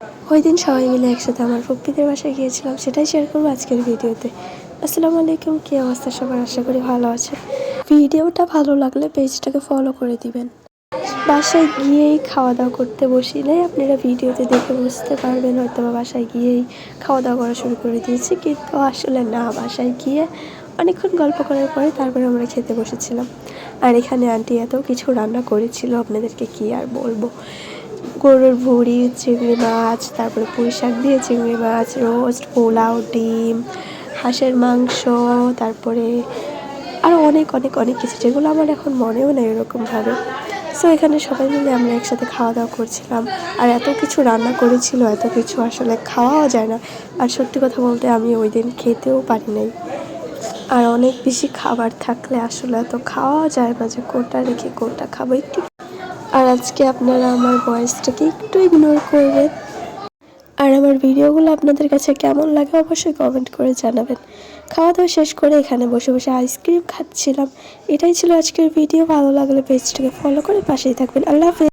ওই দিন সবাই মিলে একসাথে আমার ফুপ্পিদের বাসায় গিয়েছিলাম, সেটাই শেয়ার করবো আজকের ভিডিওতে। আসসালামু আলাইকুম, কী অবস্থা সবার? আশা করি ভালো আছেন। ভিডিওটা ভালো লাগলে পেজটাকে ফলো করে দিবেন। বাসায় গিয়েই খাওয়া দাওয়া করতে বসিলে আপনারা ভিডিওতে দেখে বুঝতে পারবেন হয়তো বা বাসায় গিয়েই খাওয়া দাওয়া করা শুরু করে দিয়েছি, কিন্তু আসলে না, বাসায় গিয়ে অনেকক্ষণ গল্প করার পরে তারপরে আমরা খেতে বসেছিলাম। আর এখানে আন্টি এত কিছু রান্না করেছিল, আপনাদেরকে কি আর বলবো। গরুর ভুঁড়ি, চিংড়ি মাছ, তারপরে পুঁই শাক দিয়ে চিংড়ি মাছ, রোস্ট, পোলাও, ডিম, হাঁসের মাংস, তারপরে আরও অনেক অনেক অনেক কিছু, যেগুলো আমার এখন মনেও নেই এরকমভাবে। সো এখানে সবাই মিলে আমরা একসাথে খাওয়া দাওয়া করছিলাম। আর এত কিছু রান্না করেছিল, এত কিছু আসলে খাওয়াও যায় না। আর সত্যি কথা বলতে আমি ওই দিন খেতেও পারি নাই। আর অনেক বেশি খাবার থাকলে আসলে এত খাওয়া যায় না যে কোনটা রেখে কোনটা খাবো একটু। আর আজকে আপনারা আমার ভয়েসটাকে একটু ইগনোর করবেন। আর আমার ভিডিওগুলো আপনাদের কাছে কেমন লাগে অবশ্যই কমেন্ট করে জানাবেন। খাওয়া দাওয়া শেষ করে এখানে বসে বসে আইসক্রিম খাচ্ছিলাম। এটাই ছিল আজকের ভিডিও। ভালো লাগলে পেজটাকে ফলো করে পাশেই থাকবেন। আল্লাহ হাফেজ।